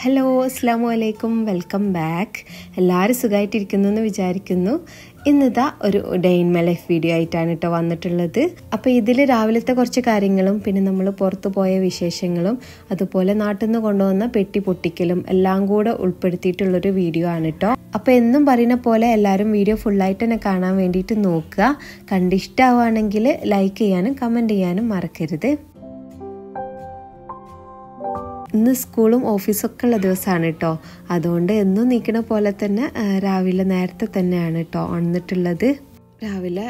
Hello അസ്സലാമു അലൈക്കും, welcome back. എല്ലാവരും സുഖമായിട്ടിരിക്കുന്നു എന്ന് വിചാരിക്കുന്നു. ഇന്നിതാ ഒരു day in my life video ആയിട്ടാണ് കേട്ടോ വന്നിട്ടുള്ളത്. അപ്പോൾ ഇതിൽ രാവിലത്തെ കുറച്ച് കാര്യങ്ങളും പിന്നെ നമ്മൾ പുറത്തു പോയ വിശേഷങ്ങളും അതുപോലെ നാട്ടിൽ നിന്ന് കൊണ്ടുവന്ന പെട്ടി പൊട്ടിക്കലും എല്ലാം കൂടെ ഉൾപ്പെടുത്തിയിട്ടുള്ളൊരു വീഡിയോ ആണ് കേട്ടോ. അപ്പോൾ എന്നും പറയുന്ന പോലെ എല്ലാവരും വീഡിയോ ഫുള്ളായിട്ട് തന്നെ കാണാൻ വേണ്ടിയിട്ട് നോക്കുക. കണ്ടിഷ്ടമാവുകയാണെങ്കിൽ ലൈക്ക് ചെയ്യാനും കമൻറ്റ് ചെയ്യാനും മറക്കരുത്. ഇന്ന് സ്കൂളും ഓഫീസൊക്കെ ഉള്ള ദിവസമാണ് കേട്ടോ. അതുകൊണ്ട് എന്നും നീക്കണ പോലെ തന്നെ രാവിലെ നേരത്തെ തന്നെയാണ് കേട്ടോ വന്നിട്ടുള്ളത്. രാവിലെ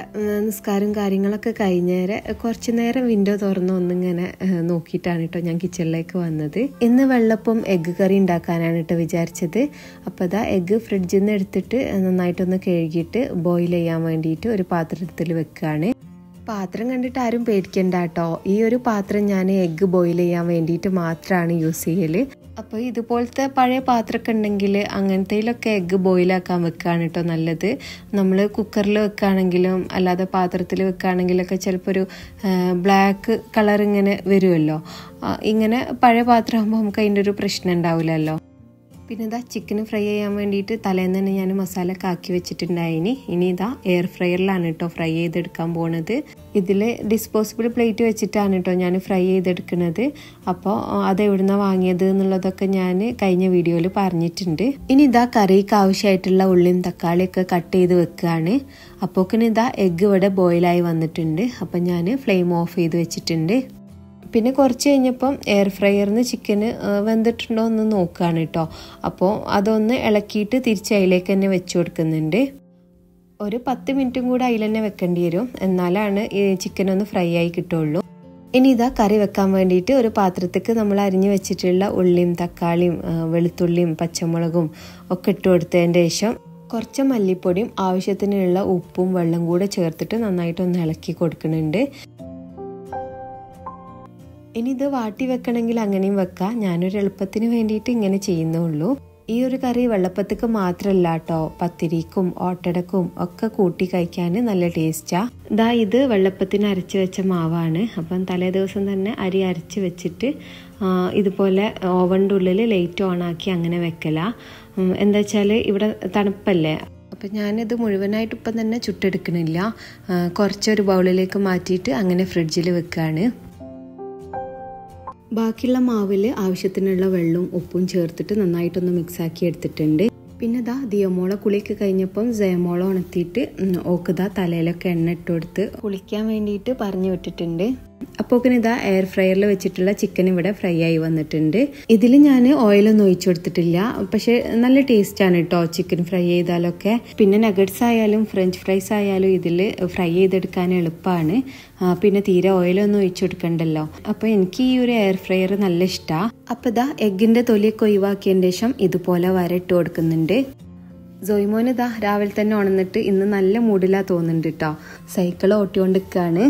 നിസ്കാരം കാര്യങ്ങളൊക്കെ കഴിഞ്ഞേരെ കുറച്ച് നേരം വിൻഡോ തുറന്ന് ഒന്നിങ്ങനെ നോക്കിയിട്ടാണ് കേട്ടോ ഞാൻ കിച്ചണിലേക്ക് വന്നത്. ഇന്ന് വെള്ളപ്പം എഗ്ഗ് കറി ഉണ്ടാക്കാനാണ് കേട്ടോ വിചാരിച്ചത്. അപ്പോൾ അതാ എഗ്ഗ് ഫ്രിഡ്ജിൽ നിന്ന് എടുത്തിട്ട് നന്നായിട്ടൊന്ന് കഴുകിയിട്ട് ബോയിൽ ചെയ്യാൻ വേണ്ടിയിട്ട് ഒരു പാത്രത്തിൽ വെക്കുകയാണ്. പാത്രം കണ്ടിട്ട് ആരും പേടിക്കണ്ട കേട്ടോ. ഈ ഒരു പാത്രം ഞാൻ എഗ്ഗ് ബോയിൽ ചെയ്യാൻ വേണ്ടിയിട്ട് മാത്രമാണ് യൂസ് ചെയ്യൽ. അപ്പോൾ ഇതുപോലത്തെ പഴയ പാത്രമൊക്കെ ഉണ്ടെങ്കിൽ അങ്ങനത്തേലൊക്കെ എഗ്ഗ് ബോയിലാക്കാൻ വെക്കുകയാണ് കേട്ടോ നല്ലത്. നമ്മൾ കുക്കറിൽ വെക്കുകയാണെങ്കിലും അല്ലാതെ പാത്രത്തിൽ വെക്കുകയാണെങ്കിലൊക്കെ ചിലപ്പോൾ ഒരു ബ്ലാക്ക് കളർ ഇങ്ങനെ വരുമല്ലോ. ഇങ്ങനെ പഴയ പാത്രമാകുമ്പോൾ നമുക്ക് അതിൻ്റെ ഒരു പ്രശ്നം ഉണ്ടാവില്ലല്ലോ. പിന്നെ ഇതാ ചിക്കൻ ഫ്രൈ ചെയ്യാൻ വേണ്ടിയിട്ട് തലേന്ന് തന്നെ ഞാൻ മസാല ഒക്കെ ആക്കി വെച്ചിട്ടുണ്ടായിനി. ഇനി ഇതാ എയർ ഫ്രയറിലാണ് കേട്ടോ ഫ്രൈ ചെയ്തെടുക്കാൻ പോണത്. ഇതിൽ ഡിസ്പോസിബിൾ പ്ലേറ്റ് വെച്ചിട്ടാണ് കേട്ടോ ഞാൻ ഫ്രൈ ചെയ്തെടുക്കുന്നത്. അപ്പോൾ അത് എവിടുന്ന വാങ്ങിയത് എന്നുള്ളതൊക്കെ ഞാൻ കഴിഞ്ഞ വീഡിയോയിൽ പറഞ്ഞിട്ടുണ്ട്. ഇനി ഇതാ കറിക്ക് ആവശ്യമായിട്ടുള്ള ഉള്ളിയും തക്കാളിയൊക്കെ കട്ട് ചെയ്ത് വെക്കുകയാണ്. അപ്പോക്കിന് ഇതാ എഗ്ഗ് ഇവിടെ ബോയിലായി വന്നിട്ടുണ്ട്. അപ്പം ഞാൻ ഫ്ലെയിം ഓഫ് ചെയ്ത് വെച്ചിട്ടുണ്ട്. പിന്നെ കുറച്ച് കഴിഞ്ഞപ്പം എയർ ഫ്രയറിന് ചിക്കന് വെന്തിട്ടുണ്ടോ എന്ന് നോക്കുകയാണ് കേട്ടോ. അപ്പോൾ അതൊന്ന് ഇളക്കിയിട്ട് തിരിച്ച് അതിലേക്ക് തന്നെ വെച്ച് കൊടുക്കുന്നുണ്ട്. ഒരു 10 മിനിറ്റും കൂടെ അതിൽ തന്നെ വെക്കേണ്ടി വരും, എന്നാലാണ് ഈ ചിക്കൻ ഒന്ന് ഫ്രൈ ആയി കിട്ടുള്ളൂ. ഇനി ഇതാ കറി വെക്കാൻ വേണ്ടിയിട്ട് ഒരു പാത്രത്തേക്ക് നമ്മൾ അരിഞ്ഞു വെച്ചിട്ടുള്ള ഉള്ളിയും തക്കാളിയും വെളുത്തുള്ളിയും പച്ചമുളകും ഒക്കെ ഇട്ട് കൊടുത്തതിൻ്റെ ശേഷം കുറച്ച് മല്ലിപ്പൊടിയും ആവശ്യത്തിനുള്ള ഉപ്പും വെള്ളം കൂടെ ചേർത്തിട്ട് നന്നായിട്ടൊന്ന് ഇളക്കി കൊടുക്കുന്നുണ്ട്. ഇനി ഇത് വാട്ടി വെക്കണമെങ്കിൽ അങ്ങനെയും വെക്കാം. ഞാനൊരു എളുപ്പത്തിന് വേണ്ടിയിട്ട് ഇങ്ങനെ ചെയ്യുന്നുള്ളൂ. ഈ ഒരു കറി വെള്ളപ്പത്തേക്ക് മാത്രമല്ല കേട്ടോ, പത്തിരിക്കും ഓട്ടടക്കും ഒക്കെ കൂട്ടി കഴിക്കാൻ നല്ല ടേസ്റ്റാ. ഇതാ ഇത് വെള്ളപ്പത്തിന് അരച്ച് വെച്ച മാവാണ്. അപ്പം തലേ ദിവസം തന്നെ അരി അരച്ച് വെച്ചിട്ട് ഇതുപോലെ ഓവൻ്റെ ഉള്ളിൽ ലൈറ്റ് ഓൺ ആക്കി അങ്ങനെ വെക്കല. എന്താ വെച്ചാൽ ഇവിടെ തണുപ്പല്ലേ. അപ്പം ഞാനിത് മുഴുവനായിട്ട് ഇപ്പം തന്നെ ചുട്ടെടുക്കണില്ല. കുറച്ചൊരു ബൗളിലേക്ക് മാറ്റിയിട്ട് അങ്ങനെ ഫ്രിഡ്ജിൽ വെക്കുകയാണ്. ബാക്കിയുള്ള മാവിൽ ആവശ്യത്തിനുള്ള വെള്ളവും ഉപ്പും ചേർത്തിട്ട് നന്നായിട്ടൊന്ന് മിക്സാക്കി എടുത്തിട്ടുണ്ട്. പിന്നെ ഇതാ ദിയമോളെ കുളിയൊക്കെ കഴിഞ്ഞപ്പം ജയമോളെ ഉണർത്തിയിട്ട് ഓക്കിതാ തലയിലൊക്കെ എണ്ണ ഇട്ട് കൊടുത്ത് കുളിക്കാൻ വേണ്ടിയിട്ട് പറഞ്ഞു വിട്ടിട്ടുണ്ട്. അപ്പോൾ ഇതാ എയർ ഫ്രയറിൽ വെച്ചിട്ടുള്ള ചിക്കൻ ഇവിടെ ഫ്രൈ ആയി വന്നിട്ടുണ്ട്. ഇതിൽ ഞാൻ ഓയിലൊന്നും ഒഴിച്ചു കൊടുത്തിട്ടില്ല. പക്ഷെ നല്ല ടേസ്റ്റാണ് കേട്ടോ ചിക്കൻ ഫ്രൈ ചെയ്താലൊക്കെ. പിന്നെ നഗറ്റ്സ് ആയാലും ഫ്രഞ്ച് ഫ്രൈസ് ആയാലും ഇതിൽ ഫ്രൈ ചെയ്തെടുക്കാൻ എളുപ്പമാണ്. പിന്നെ തീരെ ഓയിലൊന്നും ഒഴിച്ചു കൊടുക്കണ്ടല്ലോ. അപ്പോൾ എനിക്ക് ഈ ഒരു എയർ ഫ്രയർ നല്ല ഇഷ്ടമാണ്. അപ്പോൾ ഇതാ എഗ്ഗിൻ്റെ തൊലിയൊക്കെ ഒഴിവാക്കിയതിന് ശേഷം ഇതുപോലെ വരട്ട് കൊടുക്കുന്നുണ്ട്. ജോയ്മോൻ ഇതാ രാവിലെ തന്നെ ഉണർന്നിട്ട് ഇന്ന് നല്ല മൂഡിലാ തോന്നുന്നുണ്ട് കേട്ടോ. സൈക്കിൾ ഓട്ടിക്കൊണ്ടിരിക്കുകയാണ്.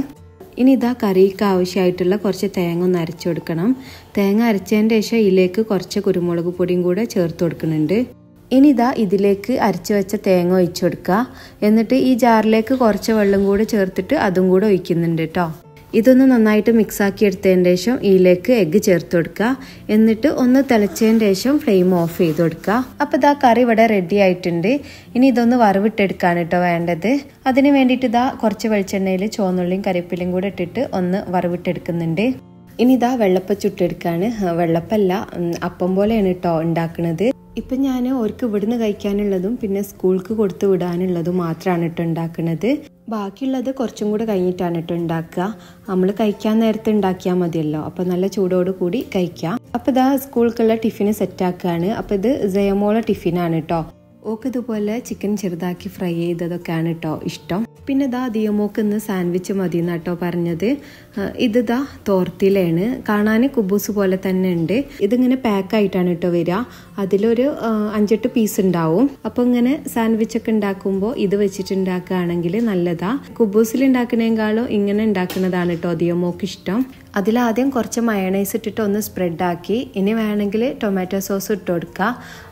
ഇനി ഇതാ കറിക്ക് ആവശ്യമായിട്ടുള്ള കുറച്ച് തേങ്ങ ഒന്ന് അരച്ചു കൊടുക്കണം. തേങ്ങ അരച്ചതിൻ്റെ ശേഷം ഇതിലേക്ക് കുറച്ച് കുരുമുളക് പൊടിയും കൂടെ ചേർത്ത് കൊടുക്കുന്നുണ്ട്. ഇനി ഇതാ ഇതിലേക്ക് അരച്ചു വെച്ച തേങ്ങ ഒഴിച്ചു കൊടുക്കുക. എന്നിട്ട് ഈ ജാറിലേക്ക് കുറച്ച് വെള്ളം കൂടെ ചേർത്തിട്ട് അതും കൂടെ ഒഴിക്കുന്നുണ്ട് കേട്ടോ. ഇതൊന്ന് നന്നായിട്ട് മിക്സാക്കി എടുത്തതിൻ്റെ ശേഷം ഇതിലേക്ക് എഗ്ഗ് ചേർത്ത് കൊടുക്കുക. എന്നിട്ട് ഒന്ന് തിളച്ചതിന് ശേഷം ഫ്ലെയിം ഓഫ് ചെയ്ത് കൊടുക്കുക. അപ്പോൾ ഇതാ കറി ഇവിടെ റെഡി ആയിട്ടുണ്ട്. ഇനി ഇതൊന്ന് വറവിട്ടെടുക്കാണ് കേട്ടോ വേണ്ടത്. അതിന് വേണ്ടിയിട്ട് ഇതാ കുറച്ച് വെളിച്ചെണ്ണയിൽ ചുവന്നുള്ളിയും കറിവേപ്പിലയും കൂടെ ഇട്ടിട്ട് ഒന്ന് വറവിട്ടെടുക്കുന്നുണ്ട്. ഇനി ഇതാ വെള്ളപ്പം ചുട്ടെടുക്കാണ്. വെള്ളപ്പല്ല, അപ്പം പോലെയാണ് കേട്ടോ ഉണ്ടാക്കുന്നത്. ഇപ്പം ഞാൻ അവർക്ക് ഇവിടുന്ന് കഴിക്കാനുള്ളതും പിന്നെ സ്കൂൾക്ക് കൊടുത്ത് വിടാനുള്ളതും മാത്രമാണ് കേട്ടോ ഉണ്ടാക്കുന്നത്. ബാക്കിയുള്ളത് കുറച്ചും കൂടെ കഴിഞ്ഞിട്ടാണ് കേട്ടോ ഉണ്ടാക്കുക. നമ്മൾ കഴിക്കാൻ നേരത്തെ ഉണ്ടാക്കിയാൽ മതിയല്ലോ. അപ്പോൾ നല്ല ചൂടോട് കൂടി കഴിക്കാം. അപ്പോൾ ഇതാ സ്കൂൾക്കുള്ള ടിഫിന് സെറ്റാക്കുകയാണ്. അപ്പോൾ ഇത് ജയമോളെ ടിഫിനാണ് കേട്ടോ. ഓക്ക് ഇതുപോലെ ചിക്കൻ ചെറുതാക്കി ഫ്രൈ ചെയ്തതൊക്കെയാണ് കേട്ടോ ഇഷ്ടം. പിന്നെ ഇതാ ദിയമോക്ക് ഇന്ന് സാൻഡ്വിച്ച് മതി എന്നാട്ടോ പറഞ്ഞത്. ഇതാ തോർത്തിലാണ്, കാണാൻ കുബൂസ് പോലെ തന്നെ ഉണ്ട്. ഇതിങ്ങനെ പാക്കായിട്ടാണ് കേട്ടോ വരിക. അതിലൊരു 5-8 പീസ് ഉണ്ടാവും. അപ്പോൾ ഇങ്ങനെ സാൻഡ്വിച്ചൊക്കെ ഉണ്ടാക്കുമ്പോൾ ഇത് വെച്ചിട്ട് ഉണ്ടാക്കുകയാണെങ്കിൽ നല്ലതാ. കുബൂസിൽ ഉണ്ടാക്കുന്നതിനേക്കാളും ഇങ്ങനെ ഉണ്ടാക്കുന്നതാണ് കേട്ടോ ദിയമോക്ക് ഇഷ്ടം. അതിലാദ്യം കുറച്ച് മയണൈസ് ഇട്ടിട്ട് ഒന്ന് സ്പ്രെഡാക്കി, ഇനി വേണമെങ്കിൽ ടൊമാറ്റോ സോസ് ഇട്ട് കൊടുക്കുക.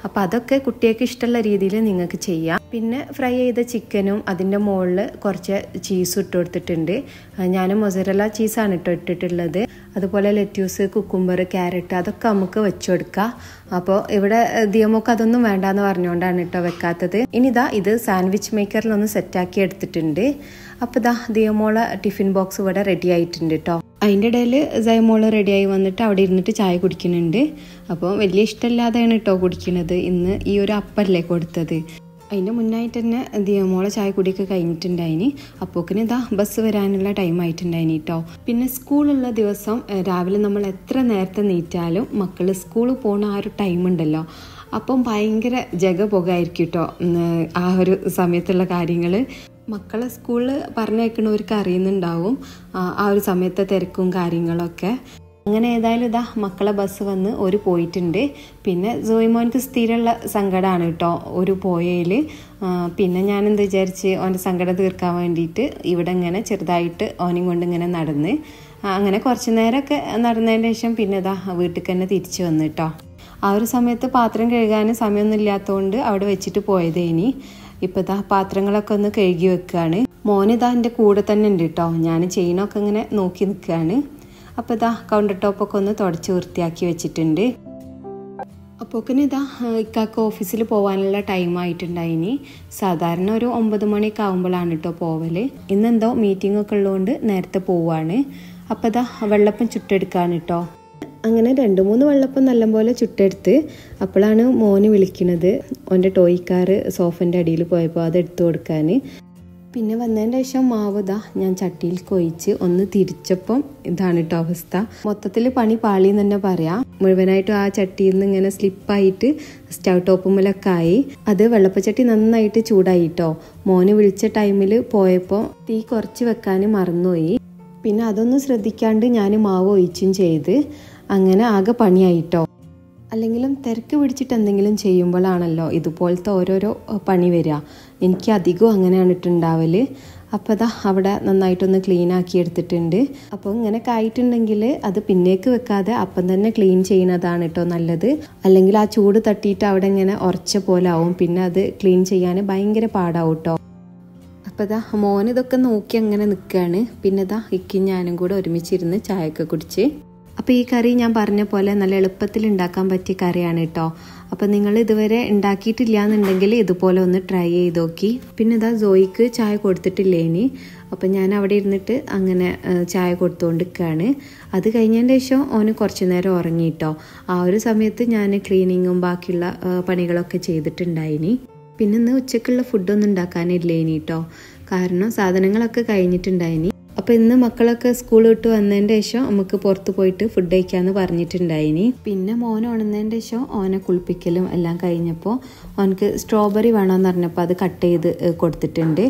അപ്പോൾ അതൊക്കെ കുട്ടികൾക്ക് ഇഷ്ടമുള്ള രീതിയിൽ നിങ്ങൾക്ക് ചെയ്യാം. പിന്നെ ഫ്രൈ ചെയ്ത ചിക്കനും അതിൻ്റെ മുകളിൽ കുറച്ച് ചീസും ഇട്ട് കൊടുത്തിട്ടുണ്ട്. ഞാൻ മൊസറല്ല ചീസാണ് ഇട്ടിട്ടുള്ളത്. അതുപോലെ ലെറ്റ്യൂസ്, കുക്കുംബർ, ക്യാരറ്റ് അതൊക്കെ നമുക്ക് വെച്ച് കൊടുക്കുക. അപ്പോൾ ഇവിടെ ദിയമോക്ക് അതൊന്നും വേണ്ടാന്ന് പറഞ്ഞുകൊണ്ടാണ് കേട്ടോ വെക്കാത്തത്. ഇനിതാ ഇത് സാൻഡ്വിച്ച് മേക്കറിലൊന്ന് സെറ്റാക്കി എടുത്തിട്ടുണ്ട്. അപ്പോൾ ഇതാ ദിയമോളെ ടിഫിൻ ബോക്സ് ഇവിടെ റെഡി ആയിട്ടുണ്ട് കേട്ടോ. അതിൻ്റെ ഇടയിൽ സൈമോള് റെഡിയായി വന്നിട്ട് അവിടെ ഇരുന്നിട്ട് ചായ കുടിക്കുന്നുണ്ട്. അപ്പോൾ വലിയ ഇഷ്ടമില്ലാതെയാണ് കേട്ടോ കുടിക്കുന്നത്. ഇന്ന് ഈ ഒരു അപ്പല്ലേ കൊടുത്തത്. അതിൻ്റെ മുന്നായിട്ട് തന്നെ ദിയമോളെ ചായ കുടിയൊക്കെ കഴിഞ്ഞിട്ടുണ്ടായിനി. അപ്പോക്കിന് ഇതാ ബസ് വരാനുള്ള ടൈം ആയിട്ടുണ്ടായിനി കേട്ടോ. പിന്നെ സ്കൂളുള്ള ദിവസം രാവിലെ നമ്മൾ എത്ര നേരത്തെ നീറ്റാലും മക്കൾ സ്കൂളിൽ പോകുന്ന ആ ഒരു ടൈം ഉണ്ടല്ലോ, അപ്പം ഭയങ്കര ജഗപൊകായിരിക്കും കേട്ടോ ആ ഒരു സമയത്തുള്ള കാര്യങ്ങൾ. മക്കളെ സ്കൂളിൽ പറഞ്ഞേക്കണവർക്ക് അറിയുന്നുണ്ടാവും ആ ഒരു സമയത്തെ തിരക്കും കാര്യങ്ങളൊക്കെ. അങ്ങനെ ഏതായാലും ഇതാ മക്കളെ ബസ് വന്ന് ഒരു പോയിട്ടുണ്ട്. പിന്നെ സോയിമോൻക്ക് സ്ഥിരമുള്ള സങ്കടമാണ് കേട്ടോ ഒരു പോയതിൽ. പിന്നെ ഞാനെന്ത് വിചാരിച്ച് ഓൻ്റെ സങ്കടം തീർക്കാൻ വേണ്ടിയിട്ട് ഇവിടെ ഇങ്ങനെ ചെറുതായിട്ട് ഓനും കൊണ്ട് ഇങ്ങനെ നടന്ന് അങ്ങനെ കുറച്ച് നേരമൊക്കെ നടന്നതിന് ശേഷം പിന്നെ ഇതാ വീട്ടിൽ തന്നെ തിരിച്ചു വന്നു കേട്ടോ. ആ ഒരു സമയത്ത് പാത്രം കഴുകാൻ സമയമൊന്നും ഇല്ലാത്തതുകൊണ്ട് അവിടെ വെച്ചിട്ട് പോയതേനി. ഇപ്പോൾ ഇതാ പാത്രങ്ങളൊക്കെ ഒന്ന് കഴുകി വെക്കുകയാണ്. മോനിതാ എൻ്റെ കൂടെ തന്നെ ഉണ്ട് കേട്ടോ. ഞാൻ ചെയ്യണമൊക്കെ ഇങ്ങനെ നോക്കി നിൽക്കുകയാണ്. അപ്പോൾ ഇതാ കൗണ്ടർ ടോപ്പൊക്കെ ഒന്ന് തുടച്ച് വൃത്തിയാക്കി വെച്ചിട്ടുണ്ട്. അപ്പോക്കിന് ഇതാ ഇക്കാക്ക് ഓഫീസിൽ പോകാനുള്ള ടൈം ആയിട്ടുണ്ടായിനി. സാധാരണ ഒരു 9 മണിയൊക്കെ ആകുമ്പോഴാണ് കേട്ടോ പോവൽ. ഇന്നെന്തോ മീറ്റിംഗ് ഒക്കെ ഉള്ളതുകൊണ്ട് നേരത്തെ പോവാണ്. അപ്പോൾ ഇതാ വെള്ളപ്പം ചുട്ടെടുക്കുകയാണ് കേട്ടോ. അങ്ങനെ 2-3 വെള്ളപ്പം നല്ലപോലെ ചുട്ടെടുത്ത് അപ്പോഴാണ് മോന് വിളിക്കുന്നത്. ഓൻ്റെ ടോയ് കാർ സോഫൻ്റെ അടിയിൽ പോയപ്പോൾ അത് എടുത്തു കൊടുക്കാൻ. പിന്നെ വന്നതിൻ്റെ ശേഷം മാവ് ഇതാ ഞാൻ ചട്ടിയിൽ കൊഴിച്ച് ഒന്ന് തിരിച്ചപ്പം ഇതാണ് കേട്ടോ അവസ്ഥ. മൊത്തത്തിൽ പണി പാളിയെന്ന് തന്നെ പറയാം. മുഴുവനായിട്ടും ആ ചട്ടിയിൽ നിന്ന് ഇങ്ങനെ സ്ലിപ്പായിട്ട് സ്റ്റൗ ടോപ്പുമ്മലൊക്കെ ആയി. അത് വെള്ളപ്പച്ചട്ടി നന്നായിട്ട് ചൂടായി കേട്ടോ. മോന് വിളിച്ച ടൈമിൽ പോയപ്പോൾ തീ കുറച്ച് വെക്കാൻ മറന്നുപോയി. പിന്നെ അതൊന്നും ശ്രദ്ധിക്കാണ്ട് ഞാൻ മാവ് ഒഴിച്ചും ചെയ്ത് അങ്ങനെ ആകെ പണിയായിട്ടോ. അല്ലെങ്കിലും തിരക്ക് പിടിച്ചിട്ട് എന്തെങ്കിലും ചെയ്യുമ്പോഴാണല്ലോ ഇതുപോലത്തെ ഓരോരോ പണി വരിക. എനിക്ക് അധികവും അങ്ങനെയാണ് ഇട്ടുണ്ടാവൽ. അപ്പോൾ അതാ അവിടെ നന്നായിട്ടൊന്ന് ക്ലീൻ ആക്കി എടുത്തിട്ടുണ്ട്. അപ്പോൾ ഇങ്ങനെയൊക്കെ ആയിട്ടുണ്ടെങ്കിൽ അത് പിന്നേക്ക് വെക്കാതെ അപ്പം തന്നെ ക്ലീൻ ചെയ്യുന്നതാണ് കേട്ടോ നല്ലത്. അല്ലെങ്കിൽ ആ ചൂട് തട്ടിയിട്ട് അവിടെ ഇങ്ങനെ ഉറച്ച പോലെ ആവും. പിന്നെ അത് ക്ലീൻ ചെയ്യാൻ ഭയങ്കര പാടാവും കേട്ടോ. അപ്പോൾ ഇതാ മോൻ ഇതൊക്കെ നോക്കി അങ്ങനെ നിൽക്കുകയാണ്. പിന്നെ ഇതാ ഇക്കും ഞാനും കൂടെ ഒരുമിച്ചിരുന്ന് ചായയൊക്കെ കുടിച്ച്. അപ്പോൾ ഈ കറി ഞാൻ പറഞ്ഞ പോലെ നല്ല എളുപ്പത്തിൽ ഉണ്ടാക്കാൻ പറ്റിയ കറിയാണ് കേട്ടോ. അപ്പോൾ നിങ്ങൾ ഇതുവരെ ഉണ്ടാക്കിയിട്ടില്ല എന്നുണ്ടെങ്കിൽ ഇതുപോലെ ഒന്ന് ട്രൈ ചെയ്ത് നോക്കി. പിന്നെ ഇതാ സോയിക്ക് ചായ കൊടുത്തിട്ടില്ലേ ഇനി. അപ്പം ഞാൻ അവിടെ ഇരുന്നിട്ട് അങ്ങനെ ചായ കൊടുത്തുകൊണ്ടിരിക്കുകയാണ്. അത് കഴിഞ്ഞതിൻ്റെ ശേഷം ഓന് കുറച്ച് നേരം ഉറങ്ങിയിട്ടോ. ആ ഒരു സമയത്ത് ഞാൻ ക്ലീനിങ്ങും ബാക്കിയുള്ള പണികളൊക്കെ ചെയ്തിട്ടുണ്ടായിനി. പിന്നെ ഇന്ന് ഉച്ചക്കുള്ള ഫുഡൊന്നും ഉണ്ടാക്കാനില്ലേ ഇനി കേട്ടോ. കാരണം സാധനങ്ങളൊക്കെ കഴിഞ്ഞിട്ടുണ്ടായിനി. അപ്പോൾ ഇന്ന് മക്കളൊക്കെ സ്കൂൾ വിട്ട് വന്നതിൻ്റെ ശേഷം നമുക്ക് പുറത്ത് പോയിട്ട് ഫുഡ് കഴിക്കാമെന്ന് പറഞ്ഞിട്ടുണ്ടായിനി. പിന്നെ മോൻ ഉണർന്നതിൻ്റെ ശേഷം ഓനെ കുളിപ്പിക്കലും എല്ലാം കഴിഞ്ഞപ്പോൾ ഓനക്ക് സ്ട്രോബെറി വേണമെന്ന് പറഞ്ഞപ്പോൾ അത് കട്ട് ചെയ്ത് കൊടുത്തിട്ടുണ്ട്.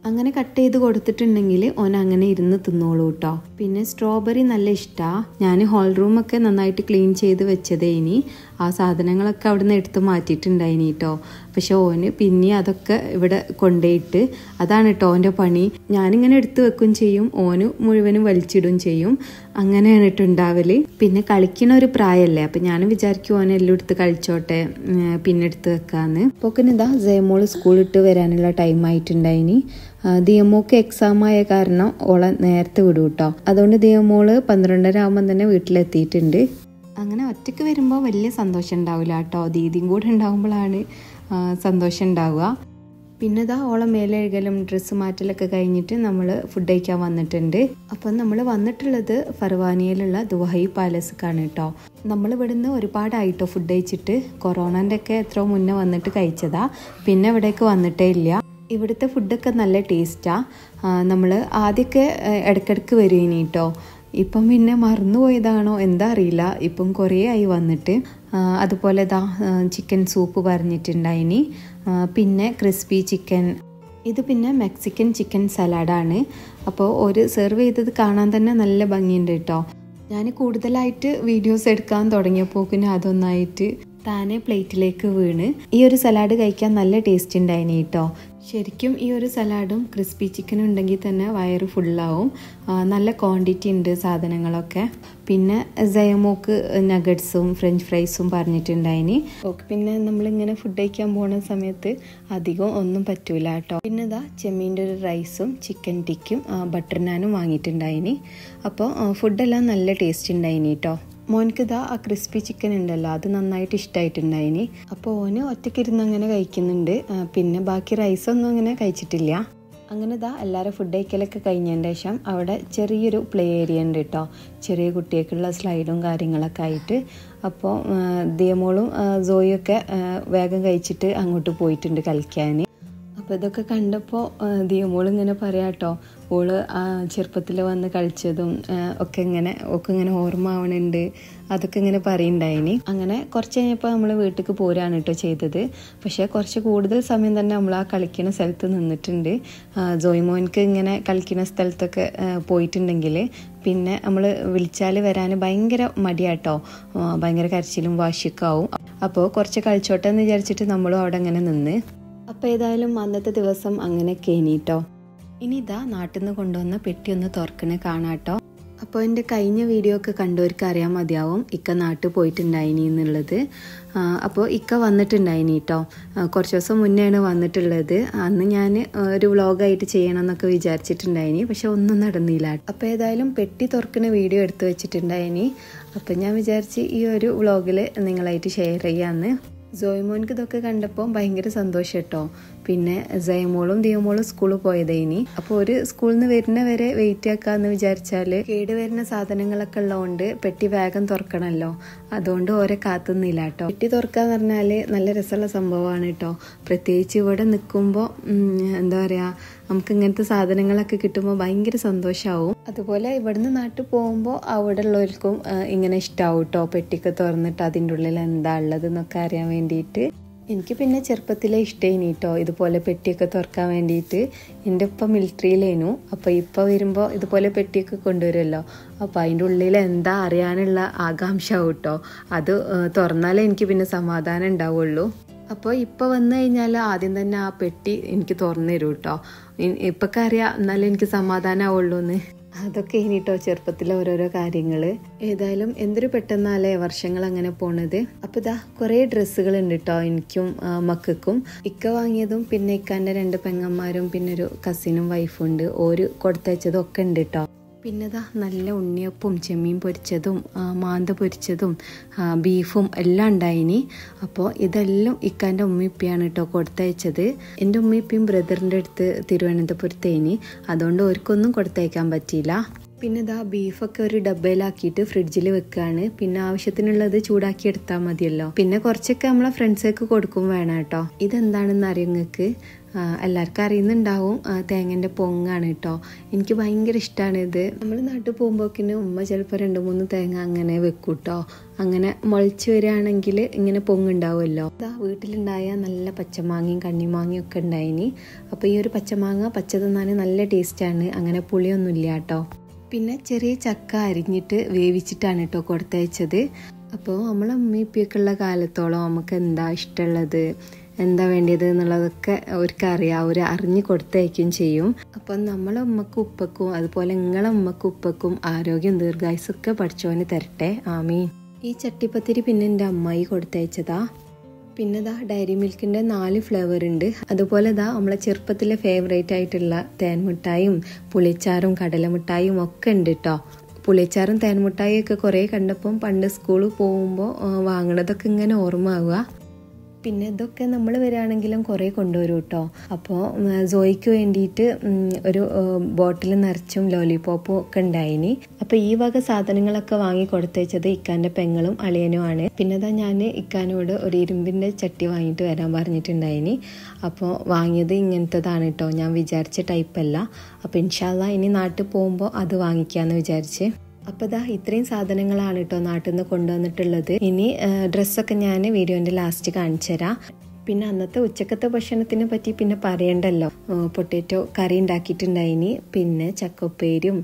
അങ്ങനെ കട്ട് ചെയ്ത് കൊടുത്തിട്ടുണ്ടെങ്കിൽ ഓൻ അങ്ങനെ ഇരുന്ന് തിന്നോളൂ കേട്ടോ. പിന്നെ സ്ട്രോബെറി നല്ല ഇഷ്ടമാണ്. ഞാൻ ഹോൾ റൂമൊക്കെ നന്നായിട്ട് ക്ലീൻ ചെയ്ത് വെച്ചതേനി. ആ സാധനങ്ങളൊക്കെ അവിടെ നിന്ന് എടുത്ത് മാറ്റിയിട്ടുണ്ടായിനി കേട്ടോ. പക്ഷെ ഓന് പിന്നെ അതൊക്കെ ഇവിടെ കൊണ്ടുപോയിട്ട് അതാണ് കേട്ടോ ഓൻ്റെ പണി. ഞാനിങ്ങനെ എടുത്ത് വെക്കും ചെയ്യും, ഓന് മുഴുവനും വലിച്ചിടും ചെയ്യും. അങ്ങനെയാണ് ഇട്ടുണ്ടാവല്. പിന്നെ കളിക്കണ ഒരു പ്രായമല്ലേ, അപ്പം ഞാൻ വിചാരിക്കും ഓനെ എല്ലാം എടുത്ത് കളിച്ചോട്ടെ പിന്നെ എടുത്ത് വെക്കാന്ന്. അപ്പോൾ ഇതാ ജയമോള് സ്കൂളിട്ട് വരാനുള്ള ടൈം ആയിട്ടുണ്ടായിനി. ദിയമോക്ക് എക്സാം ആയ കാരണം ഓളെ നേരത്തെ വിടും കേട്ടോ. അതുകൊണ്ട് ദിയമോള് 12:30 ആകുമ്പം തന്നെ വീട്ടിലെത്തിയിട്ടുണ്ട്. അങ്ങനെ ഒറ്റയ്ക്ക് വരുമ്പോൾ വലിയ സന്തോഷം ഉണ്ടാവില്ല കേട്ടോ. ദീദിയും കൂടെ ഉണ്ടാകുമ്പോഴാണ് സന്തോഷം ഉണ്ടാവുക. പിന്നെ ഇതാ ഓളെ മേലെഴുകലും ഡ്രസ്സ് മാറ്റലൊക്കെ കഴിഞ്ഞിട്ട് നമ്മൾ ഫുഡ് കഴിക്കാൻ വന്നിട്ടുണ്ട്. അപ്പം നമ്മൾ വന്നിട്ടുള്ളത് ഫർവാനിയയിലുള്ള ദുബായ് പാലസിക്കാണ് കേട്ടോ. നമ്മൾ ഇവിടുന്ന് ഒരുപാടായിട്ടോ ഫുഡ് കഴിച്ചിട്ട്. കൊറോണൻ്റെ ഒക്കെ എത്രയോ മുന്നേ വന്നിട്ട് കഴിച്ചതാ. പിന്നെ ഇവിടേക്ക് വന്നിട്ടേ ഇല്ല. ഇവിടുത്തെ ഫുഡൊക്കെ നല്ല ടേസ്റ്റാണ്. നമ്മൾ ആദ്യമൊക്കെ ഇടയ്ക്കിടയ്ക്ക് വരുവേനി കേട്ടോ. ഇപ്പം പിന്നെ മറന്നുപോയതാണോ എന്താ അറിയില്ല. ഇപ്പം കുറേ ആയി വന്നിട്ട്. അതുപോലെ ഇതാ ചിക്കൻ സൂപ്പ് പറഞ്ഞിട്ടുണ്ടായിനി. പിന്നെ ക്രിസ്പി ചിക്കൻ. ഇത് പിന്നെ മെക്സിക്കൻ ചിക്കൻ സലാഡാണ്. അപ്പോൾ ഒരു സെർവ് ചെയ്തത് കാണാൻ തന്നെ നല്ല ഭംഗിയുണ്ട് കേട്ടോ. ഞാൻ കൂടുതലായിട്ട് വീഡിയോസ് എടുക്കാൻ തുടങ്ങിയപ്പോൾ പിന്നെ അതൊന്നായിട്ട് താനെ പ്ലേറ്റിലേക്ക് വീണ്. ഈ ഒരു സലാഡ് കഴിക്കാൻ നല്ല ടേസ്റ്റ് ഉണ്ടായിന് കേട്ടോ. ശരിക്കും ഈ ഒരു സലാഡും ക്രിസ്പി ചിക്കനും ഉണ്ടെങ്കിൽ തന്നെ വയറ് ഫുള്ളാവും. നല്ല ക്വാണ്ടിറ്റി ഉണ്ട് സാധനങ്ങളൊക്കെ. പിന്നെ സയമോക്ക് നഗറ്റ്സും ഫ്രഞ്ച് ഫ്രൈസും പറഞ്ഞിട്ടുണ്ടായിന്. ഓക്കെ, പിന്നെ നമ്മളിങ്ങനെ ഫുഡ് കഴിക്കാൻ പോകുന്ന സമയത്ത് അധികം ഒന്നും പറ്റൂല കേട്ടോ. പിന്നെ ഇതാ ചെമ്മീൻ്റെ ഒരു റൈസും ചിക്കൻ ടിക്കും ബട്ടർ നാനും വാങ്ങിയിട്ടുണ്ടായിന്. അപ്പോൾ ഫുഡെല്ലാം നല്ല ടേസ്റ്റ് ഉണ്ടായിന് കേട്ടോ. മോനക്ക് ഇതാ ആ ക്രിസ്പി ചിക്കൻ ഉണ്ടല്ലോ, അത് നന്നായിട്ട് ഇഷ്ടമായിട്ടുണ്ടായിന്. അപ്പോൾ ഓന് ഒറ്റയ്ക്കിരുന്ന് അങ്ങനെ കഴിക്കുന്നുണ്ട്. പിന്നെ ബാക്കി റൈസൊന്നും അങ്ങനെ കഴിച്ചിട്ടില്ല. അങ്ങനെ ഇതാ എല്ലാവരും ഫുഡ് കഴിക്കലൊക്കെ കഴിഞ്ഞതിന് ശേഷം അവിടെ ചെറിയൊരു പ്ലേ ഏരിയ ഉണ്ട് കേട്ടോ. ചെറിയ കുട്ടികൾക്കുള്ള സ്ലൈഡും കാര്യങ്ങളൊക്കെ ആയിട്ട്. അപ്പോൾ ദിയമോളും സോയൊക്കെ വേഗം കഴിച്ചിട്ട് അങ്ങോട്ട് പോയിട്ടുണ്ട് കളിക്കാൻ. അപ്പോൾ ഇതൊക്കെ കണ്ടപ്പോൾ ദിയമോൾ ഇങ്ങനെ പറയാം കേട്ടോ, ഓള് ചെറുപ്പത്തിൽ വന്ന് കളിച്ചതും ഒക്കെ ഇങ്ങനെ ഓർമ്മ ആവണുണ്ട്, അതൊക്കെ ഇങ്ങനെ പറയുന്നുണ്ടായിനി. അങ്ങനെ കുറച്ച് കഴിഞ്ഞപ്പോൾ നമ്മൾ വീട്ടിലേക്ക് പോരാണ് കേട്ടോ ചെയ്തത്. പക്ഷേ കുറച്ച് കൂടുതൽ സമയം തന്നെ നമ്മൾ ആ കളിക്കുന്ന സ്ഥലത്ത് നിന്നിട്ടുണ്ട്. ജോയ്മോൻക്ക് ഇങ്ങനെ കളിക്കുന്ന സ്ഥലത്തൊക്കെ പോയിട്ടുണ്ടെങ്കിൽ പിന്നെ നമ്മൾ വിളിച്ചാൽ വരാൻ ഭയങ്കര മടിയാട്ടോ, ഭയങ്കര കരച്ചിലും വാശിയൊക്കെ ആവും. അപ്പോൾ കുറച്ച് കളിച്ചോട്ടെ എന്ന് വിചാരിച്ചിട്ട് നമ്മളും അവിടെ അങ്ങനെ നിന്ന്. അപ്പോൾ ഏതായാലും അന്നത്തെ ദിവസം അങ്ങനെ കേട്ടോ. ഇനി ഇതാ നാട്ടിൽ നിന്ന് കൊണ്ടുവന്ന പെട്ടി ഒന്ന് തുറക്കണേ കാണാട്ടോ. അപ്പോൾ എൻ്റെ കഴിഞ്ഞ വീഡിയോ ഒക്കെ കണ്ടവർക്ക് അറിയാൻ മതിയാവും ഇക്ക നാട്ടിൽ പോയിട്ടുണ്ടായിനി എന്നുള്ളത്. അപ്പോൾ ഇക്ക വന്നിട്ടുണ്ടായിനി കേട്ടോ. കുറച്ച് ദിവസം മുന്നെയാണ് വന്നിട്ടുള്ളത്. അന്ന് ഞാൻ ഒരു വ്ളോഗായിട്ട് ചെയ്യണം എന്നൊക്കെ വിചാരിച്ചിട്ടുണ്ടായിനി, പക്ഷെ ഒന്നും നടന്നില്ല. അപ്പോൾ ഏതായാലും പെട്ടി തുറക്കുന്ന വീഡിയോ എടുത്തു വെച്ചിട്ടുണ്ടായിനി. അപ്പോൾ ഞാൻ വിചാരിച്ച് ഈ ഒരു വ്ളോഗിൽ നിങ്ങളായിട്ട് ഷെയർ ചെയ്യാമെന്ന്. ജോയ്മോൻക്ക് ഇതൊക്കെ കണ്ടപ്പോൾ ഭയങ്കര സന്തോഷം കേട്ടോ. പിന്നെ ജയമോളും ദിയമോളും സ്കൂളിൽ പോയതേനി. അപ്പോൾ ഒരു സ്കൂളിൽ നിന്ന് വരുന്നവരെ വെയിറ്റ് ആക്കാന്ന് വിചാരിച്ചാൽ കേട് വരുന്ന സാധനങ്ങളൊക്കെ ഉള്ളതുകൊണ്ട് പെട്ടി വേഗം തുറക്കണമല്ലോ, അതുകൊണ്ട് ഓരെ കാത്തുന്നില്ല കേട്ടോ. പെട്ടി തുറക്കാന്ന് പറഞ്ഞാൽ നല്ല രസമുള്ള സംഭവമാണ് കേട്ടോ. പ്രത്യേകിച്ച് ഇവിടെ നിൽക്കുമ്പോൾ എന്താ പറയുക, നമുക്ക് ഇങ്ങനത്തെ സാധനങ്ങളൊക്കെ കിട്ടുമ്പോൾ ഭയങ്കര സന്തോഷമാവും. അതുപോലെ ഇവിടുന്ന് നാട്ടിൽ പോകുമ്പോൾ അവിടെ ഉള്ളവർക്കും ഇങ്ങനെ ഇഷ്ടമാവും കേട്ടോ. പെട്ടിയൊക്കെ തുറന്നിട്ട് അതിൻ്റെ ഉള്ളിൽ എന്താ ഉള്ളത് എന്നൊക്കെ അറിയാൻ വേണ്ടിയിട്ട്. എനിക്ക് പിന്നെ ചെറുപ്പത്തിലേ ഇഷ്ടമായിനി കേട്ടോ ഇതുപോലെ പെട്ടിയൊക്കെ തുറക്കാൻ വേണ്ടിയിട്ട്. എൻ്റെ ഉപ്പ മിലിറ്ററിയിലേനു. അപ്പോൾ ഇപ്പോൾ വരുമ്പോൾ ഇതുപോലെ പെട്ടിയൊക്കെ കൊണ്ടുവരുമല്ലോ, അപ്പോൾ അതിൻ്റെ ഉള്ളിൽ എന്താ അറിയാനുള്ള ആകാംക്ഷ കേട്ടോ. അത് തുറന്നാലേ എനിക്ക് പിന്നെ സമാധാനം ഉണ്ടാവുള്ളൂ. അപ്പോൾ ഇപ്പോൾ വന്നു കഴിഞ്ഞാൽ ആദ്യം തന്നെ ആ പെട്ടി എനിക്ക് തുറന്നു തരും കേട്ടോ. ഇപ്പൊക്കെ അറിയാം, എന്നാലും എനിക്ക് സമാധാനമാവുള്ളൂ എന്ന്. അതൊക്കെ ഇനിട്ടോ ചെറുപ്പത്തിലെ ഓരോരോ കാര്യങ്ങൾ. ഏതായാലും എന്തൊരു പെട്ടെന്നാലേ വർഷങ്ങൾ അങ്ങനെ പോണത്. അപ്പോൾ ഇതാ കുറേ ഡ്രസ്സുകൾ ഉണ്ട് കേട്ടോ എനിക്കും മക്കൾക്കും. ഇക്ക വാങ്ങിയതും പിന്നെ ഇക്കാൻ്റെ 2 പെങ്ങന്മാരും പിന്നെ ഒരു കസിനും വൈഫും ഉണ്ട്, ഓര് കൊടുത്തയച്ചതും ഒക്കെ ഉണ്ട് കേട്ടോ. പിന്നെ ഇതാ നല്ല ഉണ്ണിയപ്പവും ചെമ്മീൻ പൊരിച്ചതും മാന്ത പൊരിച്ചതും ബീഫും എല്ലാം ഉണ്ടായിനി. അപ്പോൾ ഇതെല്ലാം ഇക്കാൻ്റെ ഉമ്മിപ്പിയാണ് കേട്ടോ കൊടുത്തയച്ചത്. എൻ്റെ ഉമ്മിപ്പിയും ബ്രദറിൻ്റെ അടുത്ത് തിരുവനന്തപുരത്തേനി, അതുകൊണ്ട് അവർക്കൊന്നും കൊടുത്തയക്കാൻ പറ്റിയില്ല. പിന്നെ ഇതാ ബീഫൊക്കെ ഒരു ഡബ്ബയിലാക്കിയിട്ട് ഫ്രിഡ്ജിൽ വെക്കുകയാണ്. പിന്നെ ആവശ്യത്തിനുള്ളത് ചൂടാക്കി എടുത്താൽ മതിയല്ലോ. പിന്നെ കുറച്ചൊക്കെ നമ്മളെ ഫ്രണ്ട്സൊക്കെ കൊടുക്കും വേണം കേട്ടോ. ഇതെന്താണെന്ന് അറിയാം നിങ്ങൾക്ക്? എല്ലാവർക്കും അറിയുന്നുണ്ടാവും, തേങ്ങൻ്റെ പൊങ്ങാണ് കേട്ടോ. എനിക്ക് ഭയങ്കര ഇഷ്ടമാണ് ഇത്. നമ്മൾ നാട്ടിൽ പോകുമ്പോഴേക്കിന് ഉമ്മ ചിലപ്പോൾ 2-3 തേങ്ങ അങ്ങനെ വെക്കും കേട്ടോ. അങ്ങനെ മുളച്ച് വരികയാണെങ്കിൽ ഇങ്ങനെ പൊങ്ങുണ്ടാവുമല്ലോ. ഇതാ വീട്ടിലുണ്ടായ നല്ല പച്ചമാങ്ങയും കണ്ണിമാങ്ങയും ഒക്കെ ഉണ്ടായിനി. അപ്പോൾ ഈ ഒരു പച്ചമാങ്ങ പച്ച തിന്നാൻ നല്ല ടേസ്റ്റാണ്, അങ്ങനെ പുളിയൊന്നുമില്ല കേട്ടോ. പിന്നെ ചെറിയ ചക്ക അരിഞ്ഞിട്ട് വേവിച്ചിട്ടാണ് കേട്ടോ കൊടുത്തയച്ചത്. അപ്പോൾ നമ്മളെ ഉമ്മയിപ്പൊക്കെയുള്ള കാലത്തോളം നമുക്ക് എന്താ ഇഷ്ടമുള്ളത്, എന്താ വേണ്ടിയത് എന്നുള്ളതൊക്കെ അവർക്കറിയാം, അവർ അറിഞ്ഞ് കൊടുത്തയക്കുകയും ചെയ്യും. അപ്പം നമ്മളെ ഉമ്മക്കും ഉപ്പക്കും അതുപോലെ നിങ്ങളെ ഉമ്മക്കും ഉപ്പക്കും ആരോഗ്യം ദീർഘായുസ്സൊക്കെ പഠിച്ചോന് തരട്ടെ, ആമീൻ. ഈ ചട്ടിപ്പത്തിരി പിന്നെ എൻ്റെ അമ്മായി കൊടുത്തയച്ചതാ. പിന്നെ ഇതാ ഡയറി മിൽക്കിൻ്റെ 4 ഫ്ലേവർ ഉണ്ട്. അതുപോലെ ഇതാ നമ്മളെ ചെറുപ്പത്തിലെ ഫേവറേറ്റ് ആയിട്ടുള്ള തേൻമിഠായും പുളിച്ചാറും കടലമിഠായും ഒക്കെ ഉണ്ട് കേട്ടോ. പുളിച്ചാറും തേൻമിഠായും ഒക്കെ കുറേ കണ്ടപ്പം പണ്ട് സ്കൂളിൽ പോകുമ്പോൾ വാങ്ങണതൊക്കെ ഇങ്ങനെ ഓർമ്മ ആവുക. പിന്നെ ഇതൊക്കെ നമ്മൾ വരികയാണെങ്കിലും കുറേ കൊണ്ടുവരും കേട്ടോ. അപ്പോൾ സോയ്ക്ക് വേണ്ടിയിട്ട് ഒരു ബോട്ടിൽ നിറച്ചും ലോലിപോപ്പും ഒക്കെ ഉണ്ടായിനി. അപ്പോൾ ഈ വക സാധനങ്ങളൊക്കെ വാങ്ങി കൊടുത്തയച്ചത് ഇക്കാൻ്റെ പെങ്ങളും അളിയനുമാണ്. പിന്നെ ഇതാ ഞാൻ ഇക്കാനോട് ഒരു ഇരുമ്പിൻ്റെ ചട്ടി വാങ്ങിയിട്ട് വരാൻ പറഞ്ഞിട്ടുണ്ടായിനി. അപ്പോൾ വാങ്ങിയത് ഇങ്ങനത്തതാണ് കേട്ടോ, ഞാൻ വിചാരിച്ച ടൈപ്പല്ല. അപ്പോൾ ഇൻഷാ അല്ലാഹ് ഇനി നാട്ടിൽ പോകുമ്പോൾ അത് വാങ്ങിക്കാമെന്ന് വിചാരിച്ച്. അപ്പോൾ ഇതാ ഇത്രയും സാധനങ്ങളാണ് കേട്ടോ നാട്ടിൽ നിന്ന് കൊണ്ടുവന്നിട്ടുള്ളത്. ഇനി ഡ്രസ്സൊക്കെ ഞാൻ വീഡിയോൻ്റെ ലാസ്റ്റ് കാണിച്ചു തരാം. പിന്നെ അന്നത്തെ ഉച്ചക്കത്തെ ഭക്ഷണത്തിനെ പറ്റി പിന്നെ പറയണ്ടല്ലോ. പൊട്ടാറ്റോ കറി ഉണ്ടാക്കിയിട്ടുണ്ടായിനി. പിന്നെ ചക്കപ്പേരും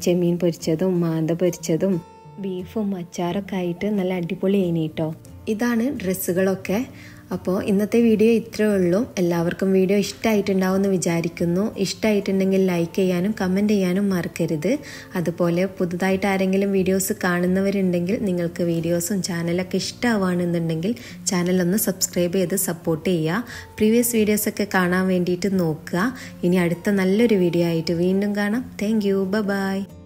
ചെമ്മീൻ പൊരിച്ചതും മാന്ത പൊരിച്ചതും ബീഫും അച്ചാറൊക്കെ ആയിട്ട് നല്ല അടിപൊളിയായിനി കേട്ടോ. ഇതാണ് ഡ്രസ്സുകളൊക്കെ. അപ്പോൾ ഇന്നത്തെ വീഡിയോ ഇത്രയേ ഉള്ളൂ. എല്ലാവർക്കും വീഡിയോ ഇഷ്ടമായിട്ടുണ്ടാവുമെന്ന് വിചാരിക്കുന്നു. ഇഷ്ടമായിട്ടുണ്ടെങ്കിൽ ലൈക്ക് ചെയ്യാനും കമൻറ്റ് ചെയ്യാനും മറക്കരുത്. അതുപോലെ പുതുതായിട്ട് ആരെങ്കിലും വീഡിയോസ് കാണുന്നവരുണ്ടെങ്കിൽ നിങ്ങൾക്ക് വീഡിയോസും ചാനലൊക്കെ ഇഷ്ടമാവുകയാണെന്നുണ്ടെങ്കിൽ ചാനലൊന്ന് സബ്സ്ക്രൈബ് ചെയ്ത് സപ്പോർട്ട് ചെയ്യുക. പ്രീവിയസ് വീഡിയോസൊക്കെ കാണാൻ വേണ്ടിയിട്ട് നോക്കുക. ഇനി അടുത്ത നല്ലൊരു വീഡിയോ ആയിട്ട് വീണ്ടും കാണാം. Thank you. ബൈ.